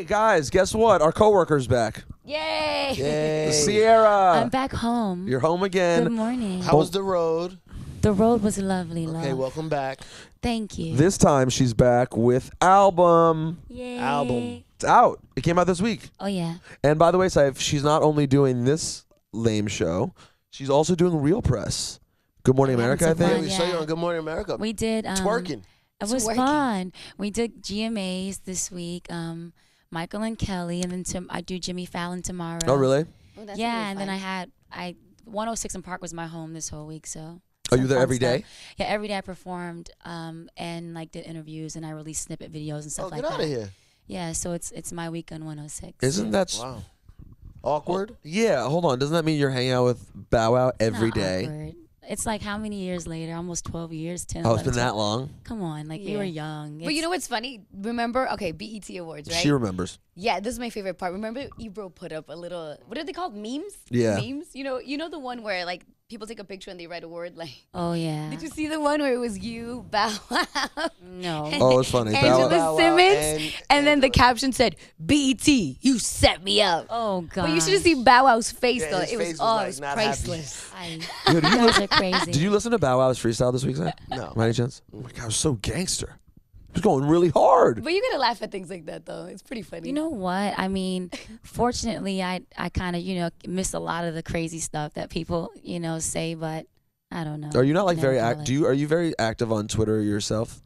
Hey guys, guess what? Our coworker's back. Yay! Yay. Ciara. I'm back home. You're home again. Good morning. How was the road? The road was lovely, love. Okay, welcome back. Thank you. This time she's back with album. Yay. Album. It's out. It came out this week. Oh, yeah. And by the way, Saif, she's not only doing this lame show, she's also doing Real Press. Good Morning Yeah, America, I it's a think. Yeah, we saw you on Good Morning America. We did. Twerking. It was Twerking. fun. We did GMAs this week. Michael and Kelly, and then I do Jimmy Fallon tomorrow. Oh, really? Oh, that's Yeah, really and then fun. I 106 in Park was my home this whole week, so. Are you some there fun every stuff. day? Yeah, every day I performed and like did interviews, and I released snippet videos and stuff Oh, like get that. out of here. Yeah, so it's my week on 106. Isn't that... Wow. Awkward? Yeah, hold on. Doesn't that mean you're hanging out with Bow Wow every Not day? awkward. It's like how many years later? Almost 12 years. 10. Oh, it's 11, been that 12. long? Come on, like you Yeah. were young. But you know what's funny? Remember, okay, BET Awards, right? She remembers. Yeah, this is my favorite part. Remember, Ebro put up a little, what are they called? Memes? Yeah. Memes? You know the one where like people take a picture and they write a word like. Oh yeah. Did you see the one where it was you, Bow Wow, No. Oh, it's funny. Bow Angela Wow. Bow Wow Simmons, and then the caption said, "BET, you set me up." Oh god. But you should have seen Bow Wow's face Yeah, though. his It was face was, oh, like, it was not happy. priceless. Yo, did you You guys are crazy. Did you listen to Bow Wow's freestyle this week, Zach? No. By any chance? Oh my God, it was so gangster. It was going really hard. But you gotta laugh at things like that though. It's pretty funny. You know what? I mean, fortunately, I kind of miss a lot of the crazy stuff that people say, but I don't know. Are you not like Never very feel active? Are you very active on Twitter yourself?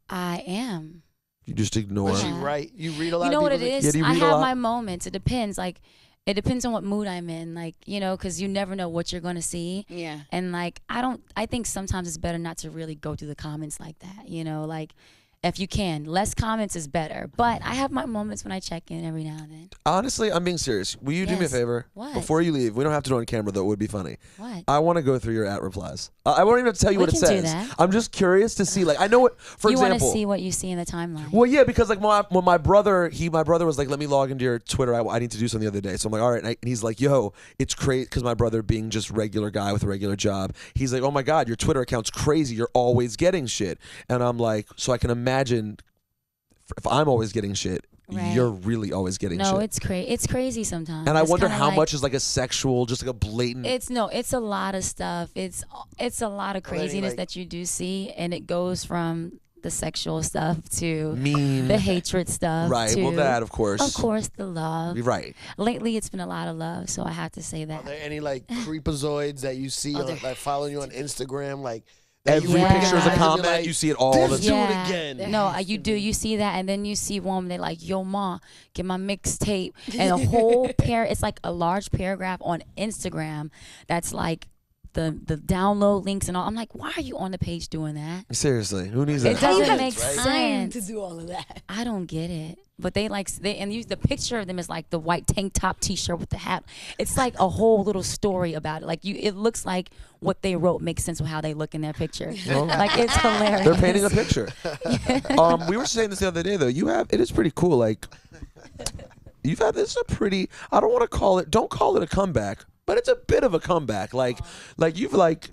I am. You just ignore. Was she Yeah. right? You read a lot You know of what it people's- is? Yeah, do you I read a have lot? my moments. It depends. Like, it depends on what mood I'm in. Like, because you never know what you're gonna see. Yeah. And like, I think sometimes it's better not to really go through the comments like that. Like, if you can, less comments is better. But I have my moments when I check in every now and then. Honestly, I'm being serious. Will you do me a Yes. favor? What? Before you leave, we don't have to do it on camera though. It would be funny. What? I want to go through your at replies. I won't even have to tell you We what it can do says. that. I'm just curious to see. Like, I know what. For you want example, to see what you see in the timeline. well, yeah, because like when my brother was like, let me log into your Twitter. I need to do something the other day. So I'm like, all right. And he's like, yo, it's crazy. Because my brother being just regular guy with a regular job, he's like, oh my God, your Twitter account's crazy. You're always getting shit. And I'm like, so I can imagine if I'm always getting shit, Right. you're really always getting No, shit. it's crazy sometimes. And I It's wonder kinda how like- much is like a sexual, just like a blatant. It's a lot of stuff. It's a lot of Well, then, craziness like- that you do see, and it goes from the sexual stuff to mean. the hatred stuff. Right. To, Well, that of course. the love. You're right. Lately, it's been a lot of love, so I have to say Are that. there any like creepazoids that you see Are on, there- like following you on Instagram? Like that you Every Yeah. picture is a recognize and comment. you're like, You see it all the "This time. do it again." No, has you to do. be. You see that, and then you see one. They like, yo, ma, get my mixtape, and a whole it's like a large paragraph on Instagram. That's like the download links and all. I'm like, why are you on the page doing that? Seriously, who needs It that? How do you doesn't have make time sense. to do all of that? I don't get it. But they use the picture of them is like the white tank top T-shirt with the hat. It's like a whole little story about it. Like it looks like what they wrote makes sense with how they look in their picture. Like it's hilarious. They're painting a picture. We were saying this the other day though. It is pretty cool. Like you've had this a pretty. I don't want to call it. Don't call it a comeback, but it's a bit of a comeback. Like you've like.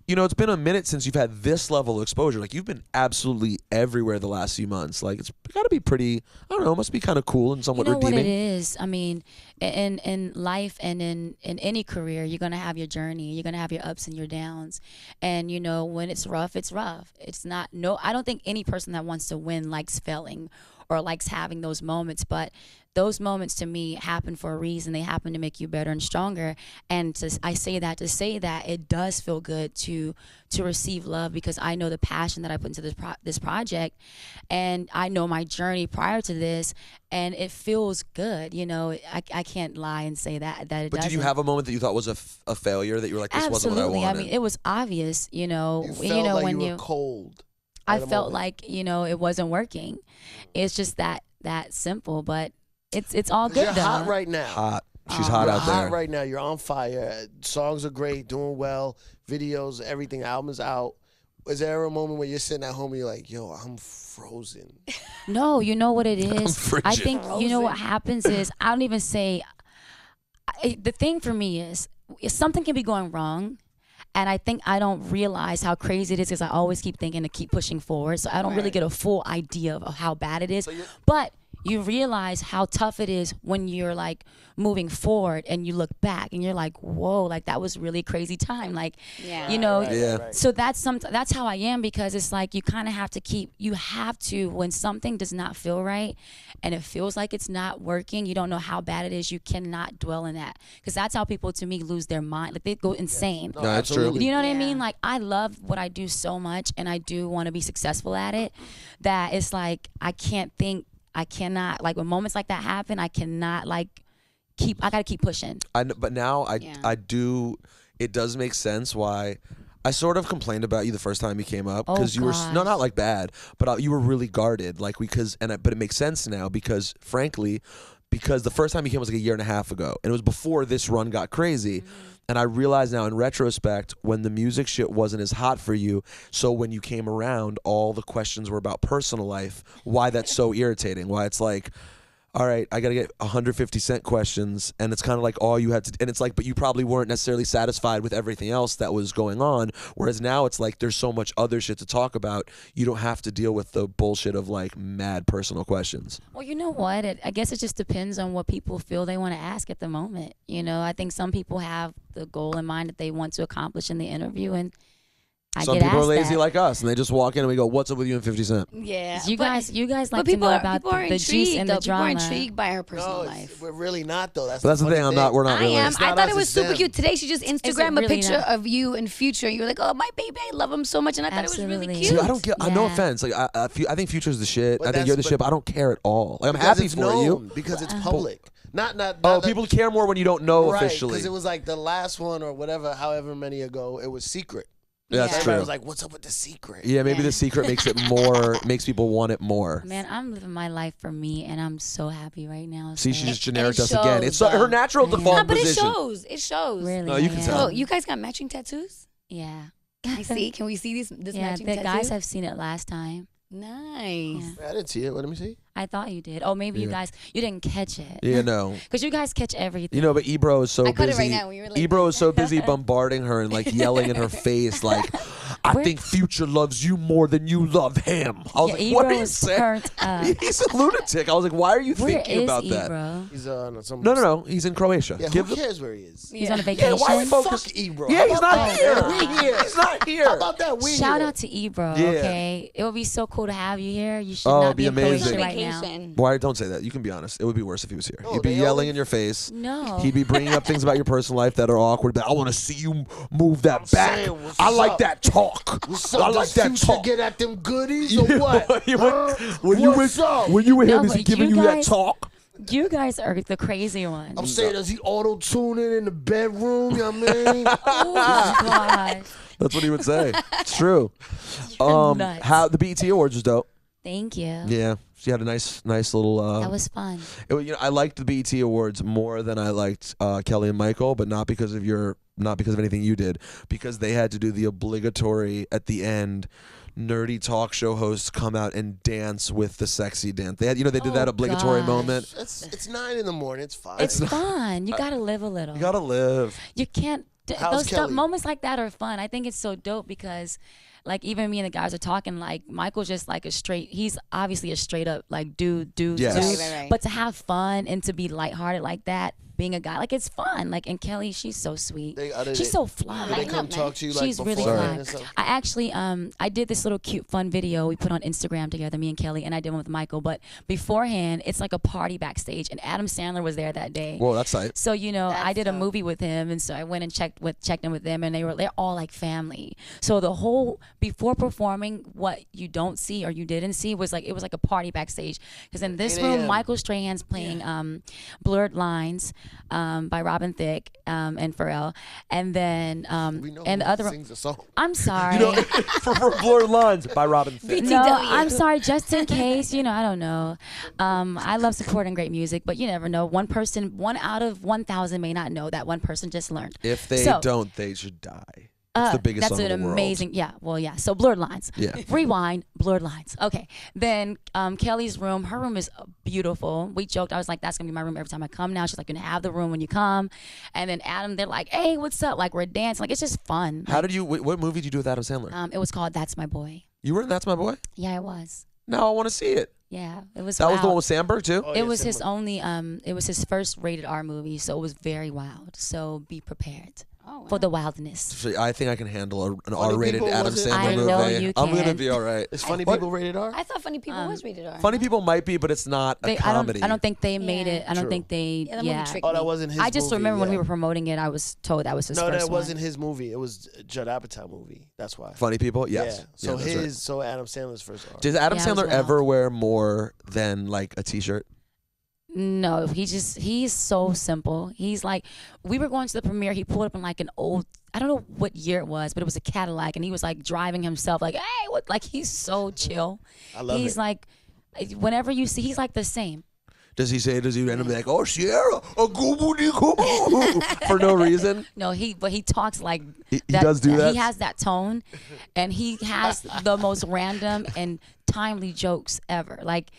It's been a minute since you've had this level of exposure. Like, you've been absolutely everywhere the last few months. Like, it's got to be pretty, I don't know, it must be kind of cool and somewhat You know redeeming. what it is? I mean, in life and in any career, you're going to have your journey. You're going to have your ups and your downs. And, when it's rough, it's rough. It's not, I don't think any person that wants to win likes failing or likes having those moments. But those moments to me happen for a reason. They happen to make you better and stronger. And I say that to say that it does feel good to receive love, because I know the passion that I put into this project, and I know my journey prior to this, and it feels good. I can't lie and say that it But doesn't. did you have a moment that you thought was a failure, that you were like, this Absolutely. wasn't what I wanted? mean, it was obvious. You felt like when you were cold. I at a felt moment. like it wasn't working. It's just that simple, but it's all 'Cause good you're though. hot right now. Hot. She's hot You're out there. hot right now. You're on fire. Songs are great, doing well. Videos, everything. Album's out. Was there a moment where you're sitting at home and you're like, yo, I'm frozen? No, you know what it is? frigid. I think what happens is I don't even say. The thing for me is something can be going wrong, and I think I don't realize how crazy it is because I always keep thinking to keep pushing forward. So I don't really Right. get a full idea of how bad it is. So you're- But you realize how tough it is when you're like moving forward and you look back and you're like, whoa, like that was really crazy time. Like, Yeah. you know, Yeah. so that's how I am, because it's like you kind of have to when something does not feel right and it feels like it's not working, you don't know how bad it is, you cannot dwell in that, because that's how people to me lose their mind. Like they go insane. No, that's true. absolutely. You know what I Yeah. mean? Like I love what I do so much and I do want to be successful at it, that it's like I cannot, like when moments like that happen, I cannot like I gotta keep pushing. But now Yeah. I do. It does make sense why. I sort of complained about you the first time you came up, because you were gosh. not like bad, but you were really guarded, like but it makes sense now because frankly, because the first time you came was like a year and a half ago, and it was before this run got crazy. And I realize now in retrospect, when the music shit wasn't as hot for you, so when you came around, all the questions were about personal life. Why that's so irritating? Why it's like, all right, I got to get 150 Cent questions, and it's kind of like all you had to, and it's like, but you probably weren't necessarily satisfied with everything else that was going on, whereas now it's like there's so much other shit to talk about, you don't have to deal with the bullshit of like mad personal questions. Well, you know what? I guess it just depends on what people feel they want to ask at the moment. You know, I think some people have the goal in mind that they want to accomplish in the interview, and I Some get people are asked lazy that. like us, and they just walk in and we go, what's up with you and 50 Cent? Yeah. You guys like but to people know are, about people are the juice intrigued, and though. the drama. People are intrigued by her personal No, life. we're really not though. That's But that's the funny thing, we're not I really. am. It's I not thought us, it was it's super them. cute. Today she just Instagrammed a really picture not? of you in Future. You were like, oh, my baby, I love him so much. And I thought it was really Absolutely. cute. See, I don't get. No Yeah. offense. Like I think Future's the shit. But I think you're the that's- shit. But I don't care at all. Like I'm Because happy it's for known, you. because it's public. Not Oh, that- people care more when you don't know right, officially. because it was like the last one or whatever, however many ago, it was secret. Yeah, that's Yeah. Everybody true. was like, "What's up with the secret?" Yeah, maybe Yeah. the secret makes it more, makes people want it more. Man, I'm living my life for me, and I'm so happy right now. See, so- she just And generic it us again. shows, It's her though. natural Yeah. default No, but position. it shows. It shows. Really, No, you can I tell. So am. you guys got matching tattoos? Yeah. Can I see? Can we see this Yeah, matching the tattoo? guys have seen it last time. Nice. Yeah. I didn't see it. Let me see. I thought you did. Oh, maybe you Yeah. guys, you didn't catch it. Yeah, no. Because you guys catch everything. You know, but Ebro is so I cut it busy. right now when you were like- Ebro is so busy bombarding her and like yelling in her face, like, "I Where- think Future loves you more than you love him." I was Yeah, like, "What are Ebro you is saying?" turned up. He's a lunatic. I was like, "Why are you Where thinking is about that?" Ebro? He's on some. No. He's in Croatia. Yeah, Give who the- cares where he is? He's on a Yeah, vacation. why are we focused? Fuck Ebro. Yeah, How he's about not that? here. We here. He's not here. How about that? We Shout here. out to Ebro, Yeah. okay? It would be so cool to have you here. You should Oh, not it'd be be in amazing. Croatia right now. Vacation. Why? Don't say that. You can be honest. It would be worse if he was here. No, He'd be they yelling only- in your face. No. He'd be bringing up things about your personal life that are awkward. But I want to see you move that back. saying, what's I like up? that talk. What's I up? like Does that Future talk. get at them goodies or what? when you What's up? when you with No, him, is he but giving you you that guys- talk? You guys are the crazy ones. I'm saying, does he auto tuning in the bedroom? You know what I mean? Oh, God. That's what he would say. It's true. nuts. How the BET Awards was dope. Thank you. Yeah, she had a nice little. That was fun. I liked the BET Awards more than I liked Kelly and Michael, but not because of anything you did, because they had to do the obligatory at the end. Nerdy talk show hosts come out and dance with the sexy dance. They had, they did that Oh, obligatory gosh. moment. It's 9 in the morning. It's fine. It's fun. You got to live a little. You gotta live. You can't. How's Those Kelly? moments like that are fun. I think it's so dope because, like, even me and the guys are talking. Like, Michael's just like he's obviously a straight up like dude, Yes. dude. Right. But to have fun and to be lighthearted like that, being a guy, like it's fun. Like, and Kelly, she's so sweet. She's so fly. Do they Lighten come up, talk man. to you like She's really beforehand fly. and stuff? I actually, I did this little cute fun video we put on Instagram together, me and Kelly, and I did one with Michael. But beforehand, it's like a party backstage, and Adam Sandler was there that day. Whoa, that's tight. So I That's did a dope. movie with him, and so I went and checked in with them, and they're all like family. So the whole before performing, what you don't see or you didn't see was like it was like a party backstage. Because in this 8 room, a.m. Michael Strahan's playing "Blurred Lines" by Robin Thicke and Pharrell, and then We know and who the other. sings the song. I'm sorry. for Blurred Lines by Robin Thicke. No, BTW. I'm sorry. Just in case, I don't know. I love supporting great music, but you never know. One out of 1,000 may not know that. One person just learned. If they So- don't, they should die. It's the biggest that's song an in the world. amazing. Yeah, well, yeah. So Blurred Lines. Yeah. Rewind. Blurred Lines. Okay. Then Kelly's room. Her room is beautiful. We joked. I was like, "That's gonna be my room every time I come." Now she's like, "Gonna have the room when you come." And then Adam, they're like, "Hey, what's up?" Like we're dancing. Like it's just fun. How did you? What movie did you do with Adam Sandler? It was called "That's My Boy." You were in That's My Boy. Yeah, it was. Now I want to see it. Yeah, it was. That was the wild. one with Sandberg too. Oh, It yeah, was his Simba. only. It was his first rated R movie, so it was very wild. So be prepared for the wildness. So I think I can handle an Funny R-rated People Adam wasn't- Sandler I movie. know you I'm gonna can. be all right. Is Funny What? People rated R? I thought Funny People was rated R. Funny People might be, but it's not a comedy. I don't think they made Yeah. it. I don't True. think they. Yeah, that movie tricked Oh, that me. wasn't his I just movie, remember when we yeah. were promoting it, I was told that was his No, first that wasn't one. his movie. It was Judd Apatow movie. That's why. Funny People. Yes. Yeah. So that's right. so Adam Sandler's first R. Does Adam Yeah, it was Sandler wild. ever wear more than like a T-shirt? No, he's so simple. He's like, we were going to the premiere. He pulled up in like an old, I don't know what year it was, but it was a Cadillac, and he was like driving himself, like, hey, what? Like he's so chill. I love He's it. like, whenever you see, he's like the same. Does he randomly like, oh, Ciara, a gooby for no reason? No, but he talks like He does do that? He has that tone, and he has the most random and timely jokes ever. Like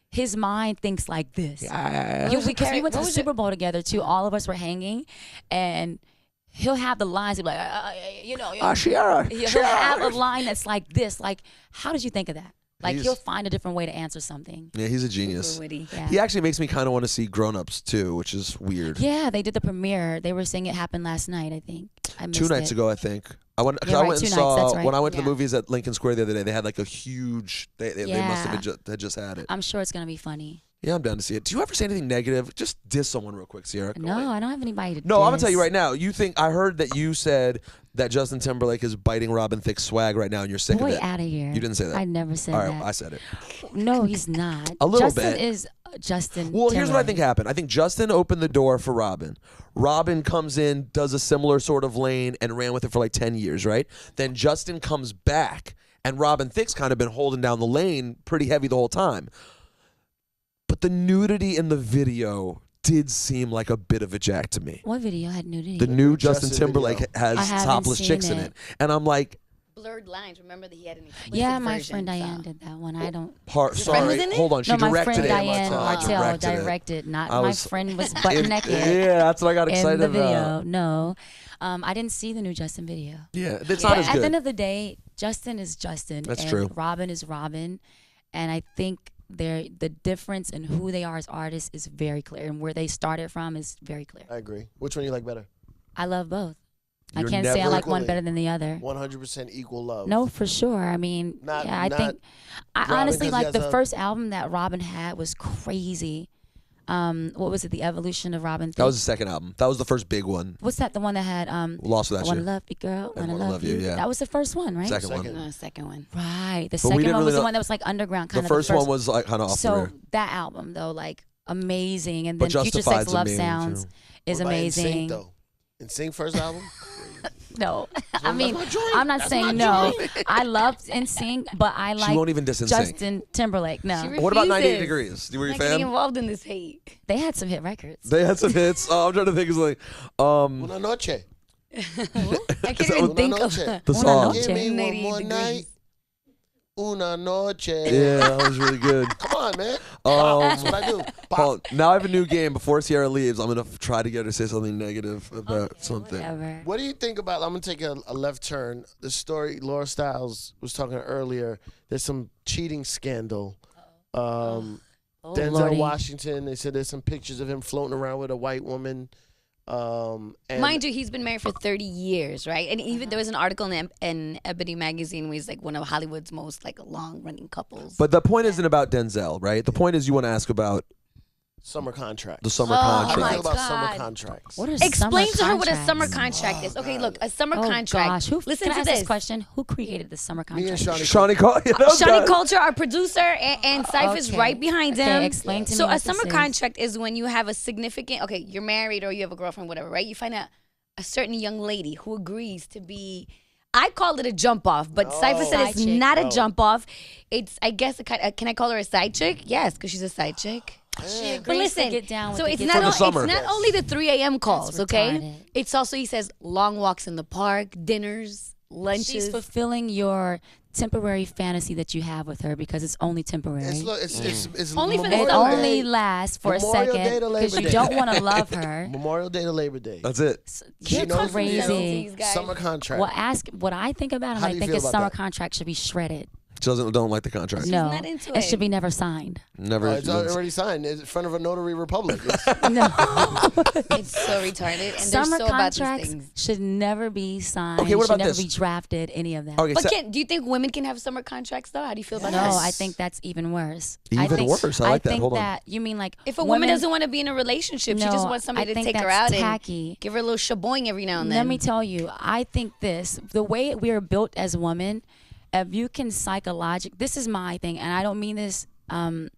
his mind thinks like this. Because we went to the Super Bowl together too. All of us were hanging, and he'll have the lines. He'll be like, Ciara, he'll have a line that's like this. Like, how did you think of that? Like He's- he'll find a different way to answer something. Yeah, he's a genius. Super witty. Yeah. He actually makes me kind of want to see Grown Ups too, which is weird. Yeah, they did the premiere. They were saying it happened last night. I think. I missed 2 nights it. ago, I think. I went. Cause You're I right, went 2 and nights, saw that's right. when I went to the Yeah. movies at Lincoln Square the other day. They had like a huge. They must have Yeah. had just had it. I'm sure it's gonna be funny. Yeah, I'm down to see it. Do you ever say anything negative? Just diss someone real quick, Ciara. Go No, ahead. I don't have anybody to. No, I'm gonna tell you diss. right now. You think I heard that you said that Justin Timberlake is biting Robin Thicke's swag right now, and you're sick Boy, of it. out of here. You didn't say that. I never said All right, that. I said it. No, he's not. A little Justin bit. is Justin. Well, here's what I Timberlake. think happened. I think Justin opened the door for Robin. Robin comes in, does a similar sort of lane, and ran with it for like 10 years, right? Then Justin comes back, and Robin Thicke's kind of been holding down the lane pretty heavy the whole time. But the nudity in the video did seem like a bit of a jack to me. What video had nudity? The new Justin Justin Timberlake video. has I haven't topless seen chicks in it. it. And I'm like, Blurred lines. Remember that he had an explicit yeah, my version, friend so. Diane did that one. I don't. friend was sorry, in it? hold on. She No, my directed friend it. Diane Martell Martell it. directed. Not I my was- friend was butt naked Yeah, that's what I got in excited the video. about. No, I didn't see the new Justin video. Yeah, it's But not as at the end good. of the day, Justin is Justin. That's and true. Robin is Robin, and I think the difference in who they are as artists is very clear, and where they started from is very clear. I agree. Which one you like better? I love both. You're I can't say I never like one equally. better than the other. 100% equal love. No, for sure. I mean, Not- yeah, I not think I Robin, honestly 'cause he like has the a- first album that Robin had was crazy. What was it? The Evolution of Robin. That was the second album. That was the first big one. What's that? The one that had Lost I Without wanna You. love you, girl. And Wanna love you. yeah. That was the first one, right? Second Second. one. No, second one. Right. The we second didn't one really was the know- one that was like underground The kind of. first one was like kind of off the so rear. that album though, like amazing, and But then Future Justified's Sex Love amazing, Sounds too. is What about amazing. NSYNC, though? NSYNC first album? No, I mean my joint. I'm not That's saying my no. joint. I loved NSYNC, but I She like won't even diss NSYNC. Justin Timberlake. No, She What about 98 refuses. Degrees? Were you a Not getting fan? involved in this hate. they had some hit records. They had some hits. Oh, I'm trying to think. It's like, Una noche. I Is can't that even what- think Una of noche. the Una song. Noche. Give me one 98 more degrees. night. Una noche. Yeah, that was really good. Come on, man. That's what I do. Pop. Paul, now I have a new game. Before Ciara leaves, I'm gonna try to get her to say something negative about something. Whatever. What do you think about? I'm gonna take a left turn. The story Laura Stiles was talking earlier. There's some cheating scandal. Oh, Denzel Lordy. Washington. They said there's some pictures of him floating around with a white woman. And Mind you, he's been married for 30 years, right? And even there was an article in Ebony magazine where he's like one of Hollywood's most like long-running couples. But the point isn't about Denzel, right? The point is you want to ask about summer contracts. the summer Oh, How do you contract. feel about God. summer contracts? What are Explain summer to her what a contracts? summer contract is. Okay, look, a summer Oh contract. gosh, who? Listen can to I ask this. this question: Who created the summer Me and contract? Shawnee. Shawnee Cole. Yeah, that was Shawnee good. Culture, our producer, and Cypher's Okay. right behind him. Okay, explain to me So what a summer this is. contract is when you have a significant, okay, you're married or you have a girlfriend, whatever, right? You find a certain young lady who agrees to be, I call it a jump off, but Cypher said Side it's chick. not a No. jump off. It's, I guess, can I call her a side chick? Yes, because she's a side chick. She agrees But listen, to get down with so the it's get not, For the down. summer. it's not only the 3 a.m. calls, That's okay? retarded. It's also, he says, long walks in the park, dinners, lunches. She's fulfilling your temporary fantasy that you have with her because it's only temporary. It's Only for the It Memorial summer. only Day- lasts for Memorial a Day second to Labor because you Day. don't want to love her. Memorial Day to Labor Day. That's it. She You're knows crazy. guys. Summer contract. Well, ask what I think about him. How do I you think feel his about summer that? contract should be shredded. She don't like the contract. No, not into it it. should be never signed. Never. It's already signed. It's in front of a notary republic. No. It's so retarded, and Summer they're so about these contracts things. should never be signed. Okay, what should about never this? be drafted, any of that. Okay, But so, do you think women can have summer contracts though? How do you feel about No, that? I think that's even worse. Even worse. I like that. think Hold on. that you mean like If a woman doesn't want to be in a relationship, she No, just wants somebody I to think take her that's out tacky. and give her a little shaboing every now and then. Let me tell you, I think the way we are built as women, if you can this is my thing, and I don't mean this You're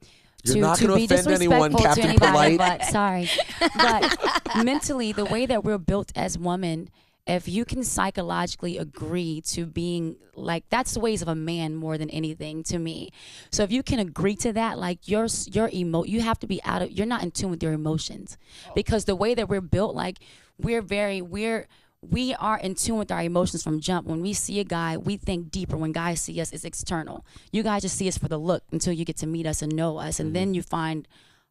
not to gonna be offend anyone, disrespectful to Captain anybody, Polite. but sorry. But mentally, the way that we're built as women, if you can psychologically agree to being like, that's the ways of a man more than anything to me. So if you can agree to that, like you have to be you're not in tune with your emotions, because the way that we're built, like we are in tune with our emotions from jump. When we see a guy, we think deeper. When guys see us, it's external. You guys just see us for the look until you get to meet us and know us. And then you find,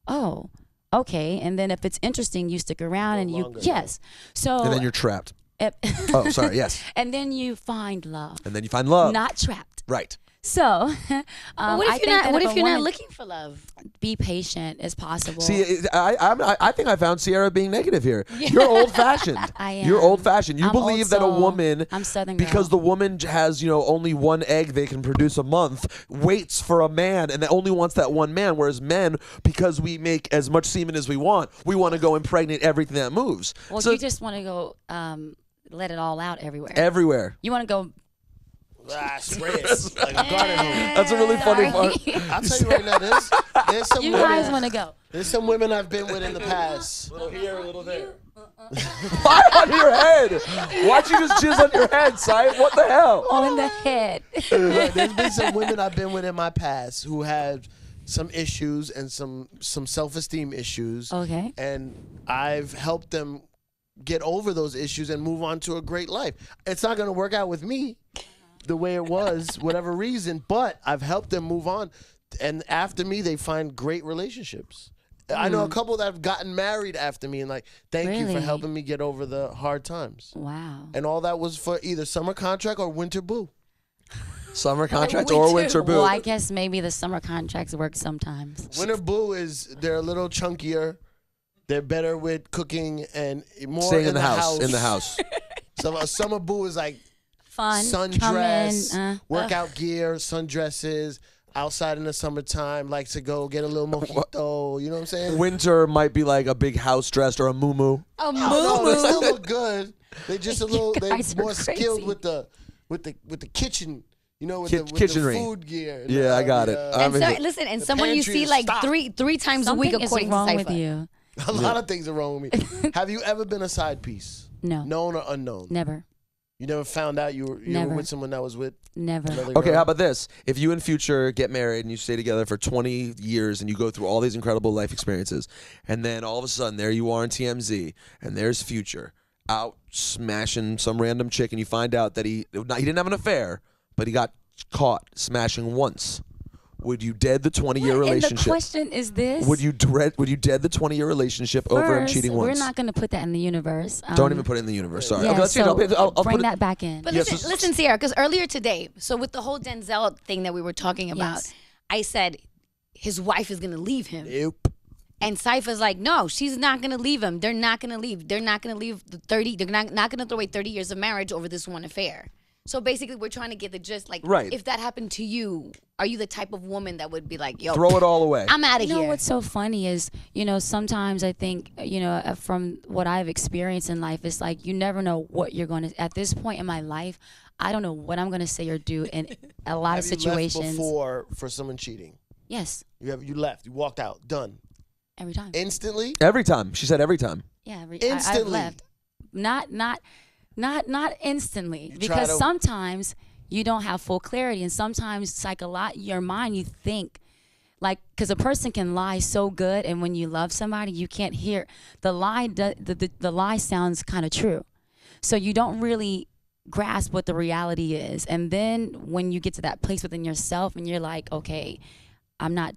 oh, okay. And then if it's interesting, you stick around and yes. So and then you're trapped. Oh, sorry. Yes. and then you find love. And then you find love. Not trapped. Right. So, But what I if think you're not? that What if if a you're not woman- looking for love? Be patient as possible. See, I think I found Ciara being negative here. You're old fashioned. I am. You're old fashioned. You I'm believe old that a soul. woman, I'm Southern girl. because the woman has only one egg they can produce a month, waits for a man and that only wants that one man. Whereas men, because we make as much semen as we want to go impregnate everything that moves. Well, So you just want to go let it all out everywhere. everywhere. You want to go. Spray it like a garden hose. That's a really funny Sorry. part. I'll tell you right now, there's some You women. guys want to go. There's some women I've been with in the past. Little here, a little there. Why on your head? Why'd you just jizz on your head, Si? What the hell? On the head. Look, there's been some women I've been with in my past who had some issues and some self-esteem issues. Okay. And I've helped them get over those issues and move on to a great life. It's not going to work out with me the way it was, whatever reason, but I've helped them move on. And after me, they find great relationships. I know a couple that have gotten married after me and like, thank you for Really? helping me get over the hard times. Wow. And all that was for either summer contract or winter boo. Summer contract or winter boot? Well, I guess maybe the summer contracts work sometimes. Winter boo is they're a little chunkier. They're better with cooking and more Staying in the house. In the house. So a summer boo is like Fun. sundress, workout gear, sundresses, outside in the summertime, like to go get a little mojito. You know what I'm saying? Winter might be like a big house dress or a muumuu. A No, they moo still look good. They just a little. They guys are more skilled crazy. with the kitchen. You know, with Kitchenry. the food gear. Yeah, I got it. And I mean, so, listen, and the someone you pantry see is like stocked. three times a week, Something is according wrong to with Cypher. you. A lot of things are wrong with me. Have you ever been a side piece? No. Known or unknown? Never. You never found out you were Never. with someone that was with Never. another okay, girl? how about this? If you in future get married and you stay together for 20 years and you go through all these incredible life experiences, and then all of a sudden there you are in TMZ and there's Future out smashing some random chick, and you find out that he didn't have an affair, but he got caught smashing once. Would you dead the 20-year And the relationship? question is this. Would you dead the 20-year relationship over him First, cheating once? We're not going to put that in the universe. Don't even put it in the universe. Sorry. Yeah, Okay, let's so I'll bring put it. that back in. But Yes, listen, Ciara, because earlier today, so with the whole Denzel thing that we were talking about, Yes. I said his wife is gonna leave him, Nope. and Cypher's like, no, she's not gonna leave him. They're not gonna leave. They're not gonna leave the 30. They're not gonna throw away 30 years of marriage over this one affair. So basically, we're trying to get the gist. Like, Right. if that happened to you, are you the type of woman that would be like, yo, Throw it all away. I'm out of You know here? what's so funny is, sometimes I think, from what I've experienced in life, it's like you never know what you're going to, at this point in my life, I don't know what I'm going to say or do in a lot of Have you left situations. before for someone cheating? Yes, You left. You walked out. Done. every time. Instantly. Every time. She said every time. Yeah, I've Instantly. left. Not instantly, try because to- sometimes you don't have full clarity, and sometimes your mind, you think, like, because a person can lie so good, and when you love somebody, you can't hear the lie. The lie sounds kind of true, so you don't really grasp what the reality is. And then when you get to that place within yourself, and you're like, okay, I'm not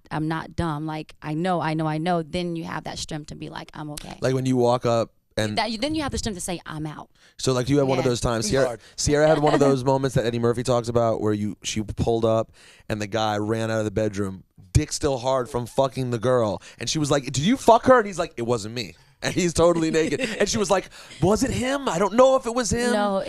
dumb. Like I know. Then you have that strength to be like, I'm okay. Like when you walk up And then you have the strength to say, I'm out. so like you had one of Yeah. those times. Hard. Sierra had one of those moments that Eddie Murphy talks about where she pulled up and the guy ran out of the bedroom, dick still hard from fucking the girl, and she was like, "Did you fuck her?" And he's like, "It wasn't me." And he's totally naked. And she was like, "Was it him? I don't know if it was him." No,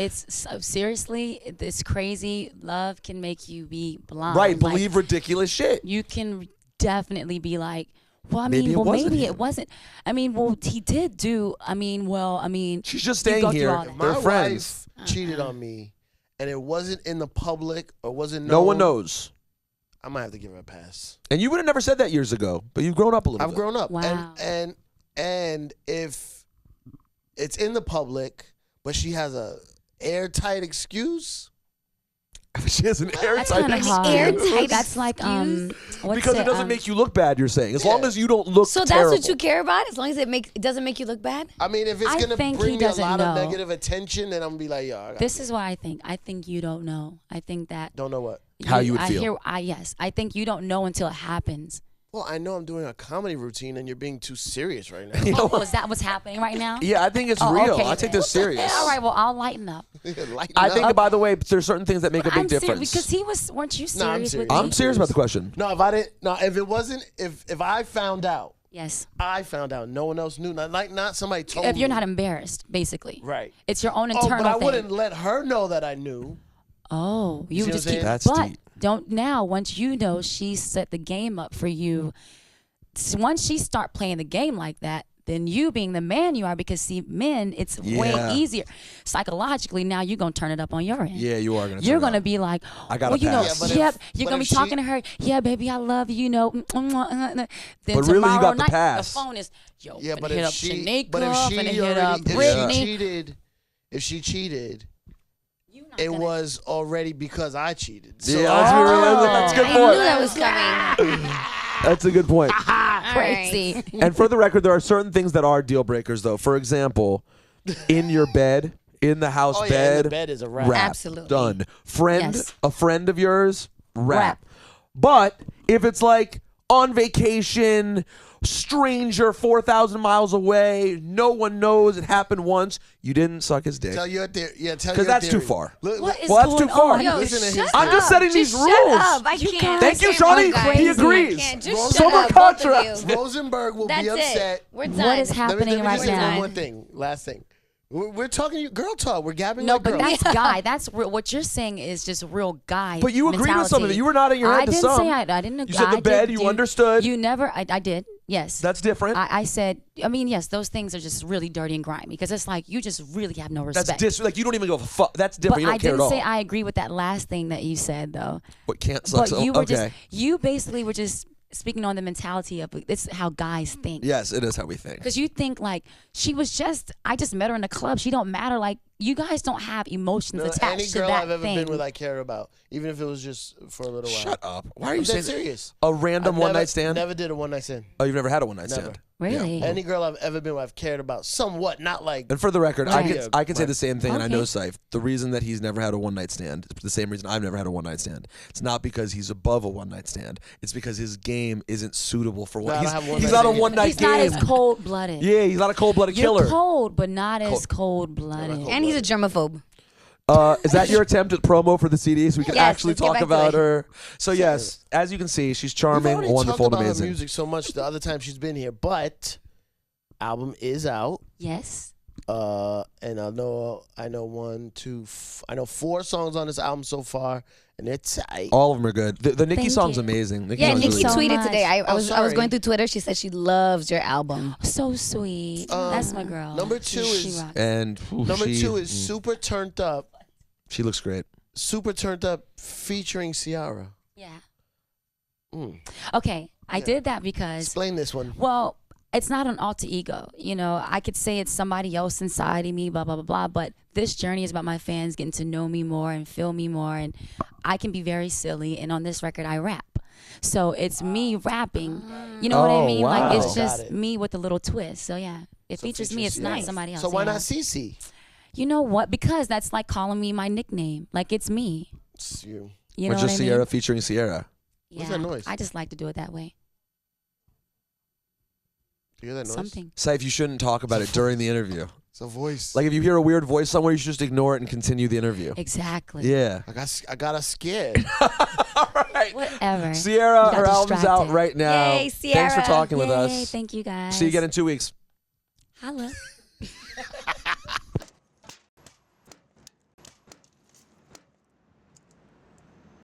seriously, it's crazy. Love can make you be blind. Right, Like, believe ridiculous shit. you can definitely be like, well, Maybe it wasn't maybe him. it wasn't. I mean, well, he did do. She's just you staying go through here. all that. They're My friends. wife cheated on me, and it wasn't in the public or wasn't No one knows. I might have to give her a pass. And you would have never said that years ago, but you've grown up a little I've bit. grown up. Wow. And if it's in the public, but she has a airtight excuse. She has an That's airtight kind of excuse. hard. Airtight That's like what's Because it doesn't um, make you look bad, you're saying. As long Yeah. as you don't look So terrible. that's what you care about? As long as it doesn't make you look bad? I mean, if it's I gonna think bring he me a doesn't lot of know. negative attention, then I'm gonna be like, yo, I This is what I think. I think you don't know. I think that don't know what. How you would feel. Yes, I think you don't know until it happens. Well, I know I'm doing a comedy routine, and you're being too serious right now. You know Oh, what? is that what's happening right now? Yeah, I think it's Oh, real. okay, I take then. this serious. All right, well, I'll lighten up. Lighten I up. think, by the way, there's certain things that make a big I'm serious difference. because weren't you No, I'm serious with serious. me? I'm serious about the question. No, if I didn't, no, if it wasn't, if I found out, Yes. no one else knew, not somebody told me. If you're not embarrassed, basically. right. It's your own Oh, internal but I thing. wouldn't let her know that I knew. Oh, you see would what just I'm keep. saying? That's but deep. don't now. Once you know she set the game up for you, once she start playing the game like that, then you being the man you are, because see, men, it's way Yeah. easier psychologically. Now you're gonna turn it up on your end. Yeah, you are going to You're gonna be like, I gotta well, you know, pass. Yeah, but yep. if- You're but gonna be if she- talking to her. Yeah, baby, I love you. You know. Then But really, you tomorrow got the night, pass. The phone is, yo, Yeah, finna but hit if up she, Shanika, but if she finna hit up already, Brittany. if she cheated, You not it gonna- was already because I cheated. So Yeah, that's a good I point. knew that was coming. That's a good point. crazy. And for the record, there are certain things that are deal breakers, though. For example, in your bed, in the house Oh, yeah, bed, in the bed is a wrap. wrap. Absolutely. Done. Friend, Yes. a friend of yours, wrap. Wrap. But if it's like on vacation, stranger 4,000 miles away, no one knows, it happened once, you didn't suck his dick. Tell your theory. Yeah, tell 'Cause your that's too theory. far. Look, What is Well, that's going too far. on? Yo, Listen to his shut theory. I'm just up. setting these Shut rules. up. I You can't. guys- Thank you, I Shawnee. can't. He I agrees. can't. Just Rose- shut Sober up, both of contrast. you. Rosenberg will That's be upset. it. We're done. What is Let me happening just right say one now? more thing. Last thing. We're talking girl talk. We're gabbing No, like but girls. that's guy. That's real. What you're saying is just real guy. But you agreed with mentality. something. You were nodding your head I to didn't some. say I didn't. You said the I bed, did- you understood. You never. I did. Yes. That's different. I said. I mean, yes. Those things are just really dirty and grimy because it's like you just really have no respect. That's like you don't even go fuck. That's different. But You don't I care didn't at all. say I agree with that last thing that you said though. What can't suck? But you were okay. just. You basically were just speaking on the mentality of this is how guys think. Yes, it is how we think. Because you think like she was just. I just met her in the club. She don't matter. Like you guys don't have emotions No, attached any to girl that I've ever thing. been with, I care about, even if it was just for a little while. Shut up. Why are you I'm saying dead serious? a random I've one never- night stand? Never did a one night stand. Oh, you've never had a one night Never. stand. Really? Any girl I've ever been with, I've cared about somewhat. Not like And for the record, Right. I can say Right. the same thing, and I Okay. know Saif. The reason that he's never had a one night stand is the same reason I've never had a one night stand. It's not because he's above a one night stand. It's because his game isn't suitable for one. No, I He's, don't have one he's night not a stand. one night He's game. not as cold blooded. Yeah, he's not a cold blooded You're killer. cold, but not as cold blooded. And he's a germaphobe. Is that your attempt at promo for the CD so we can Yes, actually let's get talk back to about it. her? So yes, as you can see, she's We've charming, already wonderful, talked and about amazing. her music so much the other time she's been here, but album is out. Yes. And I know I know 4 songs on this album so far, and it's tight. All of them are good. The Nicki Thank song's you. amazing. Nicki Yeah, song's Nikki really so good. tweeted much. today. I was sorry. going through Twitter. She said she loves your album. So sweet. That's my girl. number 2 She is- rocks. And Number she, 2 is Super Turned Up. She looks great. Super Turned Up featuring Ciara. Yeah. Mm. Okay, I did that because Explain this one. well, it's not an alter ego. You know, I could say it's somebody else inside of me, blah, blah, blah, blah. But this journey is about my fans getting to know me more and feel me more. And I can be very silly. And on this record, I rap. So it's me rapping. You know what Oh, I mean? wow. Like, it's Got just it. me with a little twist. So, yeah. It So features me. features It's not Ciara. somebody else. So why yeah. not Cece? You know what? Because that's like calling me my nickname. Like, it's me. It's you. You Or know just what I Ciara mean? featuring Ciara. Yeah. What's that noise? I just like to do it that way. Do you hear that noise? Something. Saif, you shouldn't talk about it during the interview. It's a voice. Like if you hear a weird voice somewhere, you should just ignore it and continue the interview. Exactly. Yeah. I got us scared. All right. Whatever. Ciara, You got her album's out distracted. right now. Yay, Thanks for Ciara. talking with Yay, us. thank you guys. See you again in 2 weeks. Holla.